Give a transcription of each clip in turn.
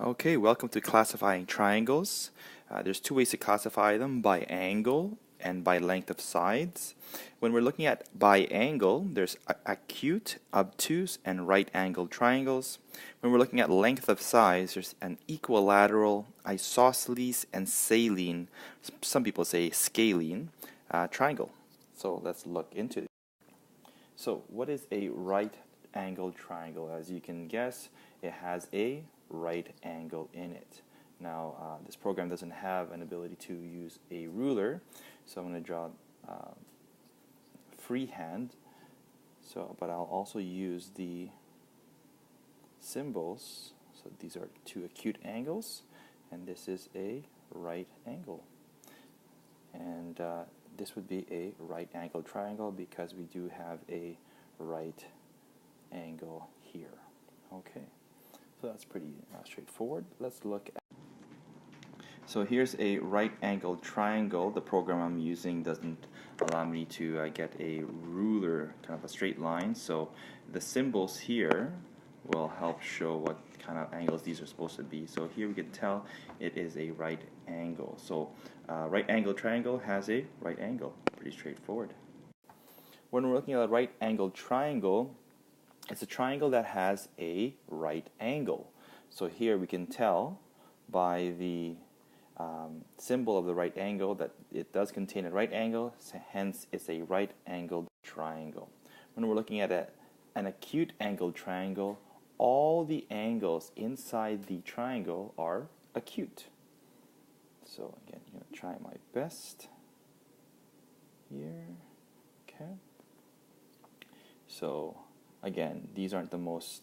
Okay, welcome to classifying triangles. There's two ways to classify them, by angle and by length of sides. When we're looking at by angle, there's acute, obtuse, and right-angled triangles. When we're looking at length of sides, there's an equilateral, isosceles, and saline, some people say scalene, triangle. So let's look into it. So what is a right-angled triangle? As you can guess, it has a right angle in it. Now, this program doesn't have an ability to use a ruler, so I'm going to draw freehand. But I'll also use the symbols. So these are two acute angles, and this is a right angle. And this would be a right angled triangle because we do have a right angle here. Okay. So that's pretty straightforward. Let's look at. So here's a right-angled triangle. The program I'm using doesn't allow me to get a ruler, kind of a straight line. So the symbols here will help show what kind of angles these are supposed to be. So here we can tell it is a right angle. So right-angled triangle has a right angle. Pretty straightforward. When we're looking at a right-angled triangle, it's a triangle that has a right angle. So here we can tell by the symbol of the right angle that it does contain a right angle, hence it's a right angled triangle. When we're looking at an acute angled triangle, all the angles inside the triangle are acute. So again, I'm going to try my best here. Okay. So again, these aren't the most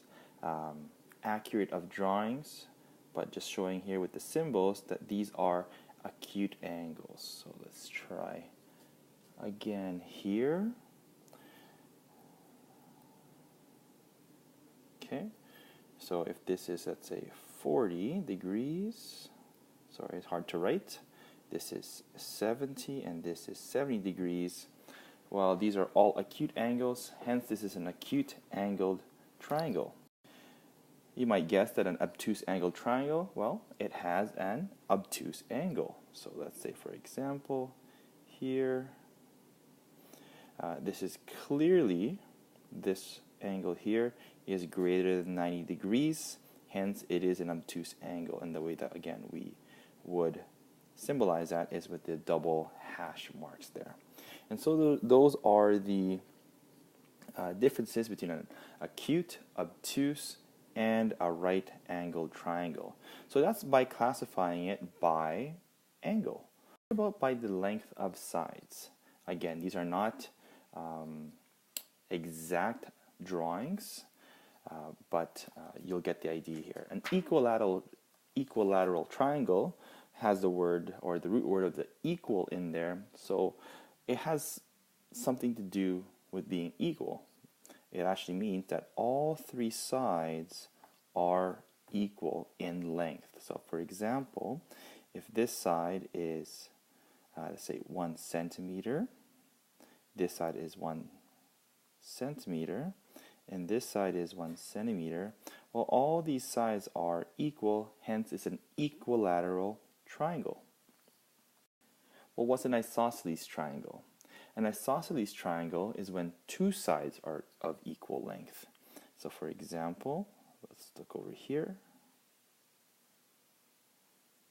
accurate of drawings, but just showing here with the symbols that these are acute angles. So let's try again here. Okay, so if this is, let's say, 40 degrees, sorry, it's hard to write. This is 70 and this is 70 degrees. Well, these are all acute angles, hence this is an acute angled triangle. You might guess that an obtuse angled triangle, well, it has an obtuse angle. So let's say, for example, here, this is clearly, this angle here is greater than 90 degrees, hence it is an obtuse angle. And the way that, again, we would symbolize that is with the double hash marks there. And so those are the differences between an acute, obtuse, and a right-angled triangle. So that's by classifying it by angle. What about by the length of sides? Again, these are not exact drawings, but you'll get the idea here. An equilateral triangle has the word or the root word of the equal in there, so it has something to do with being equal. It actually means that all three sides are equal in length. So for example, if this side is, let's say, 1 centimeter, this side is 1 centimeter, and this side is 1 centimeter, well, all these sides are equal, hence it's an equilateral triangle. Well, what's an isosceles triangle? An isosceles triangle is when two sides are of equal length. So for example, let's look over here.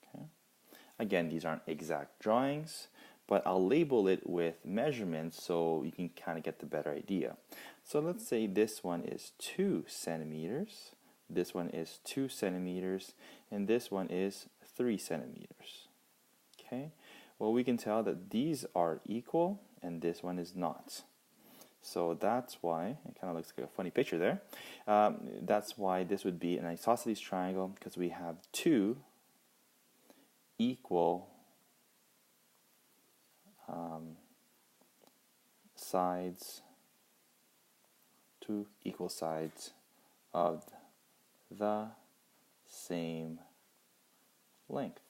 Okay. Again, these aren't exact drawings, but I'll label it with measurements so you can kind of get the better idea. So let's say this one is 2 centimeters, this one is 2 centimeters, and this one is 3 centimeters. Okay. Well, we can tell that these are equal and this one is not. So that's why, it kind of looks like a funny picture there. That's why this would be an isosceles triangle, because we have two equal sides, two equal sides of the same length.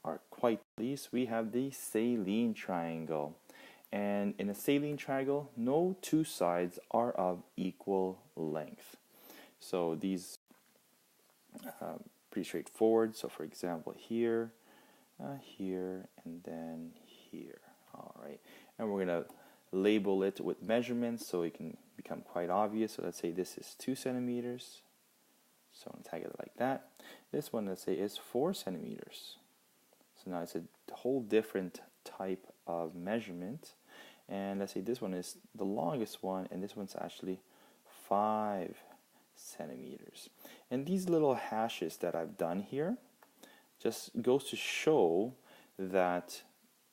Are quite pleased, we have the saline triangle. And in a saline triangle, no two sides are of equal length. So these pretty straightforward. So for example, here, here, and then here. All right, and we're gonna label it with measurements so it can become quite obvious. So let's say this is 2 centimeters. So I'm gonna tag it like that. This one, let's say, is 4 centimeters. So now it's a whole different type of measurement. And let's say this one is the longest one, and this one's actually 5 centimeters. And these little hashes that I've done here just goes to show that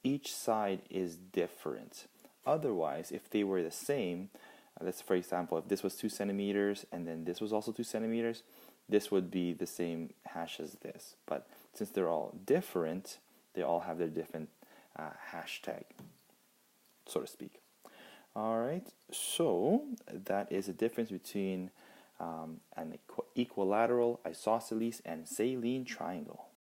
each side is different. Otherwise, if they were the same, let's, for example, if this was 2 centimeters and then this was also 2 centimeters, this would be the same hash as this. But since they're all different, they all have their different hashtag, so to speak. All right, so that is the difference between an equilateral, isosceles, and saline triangle.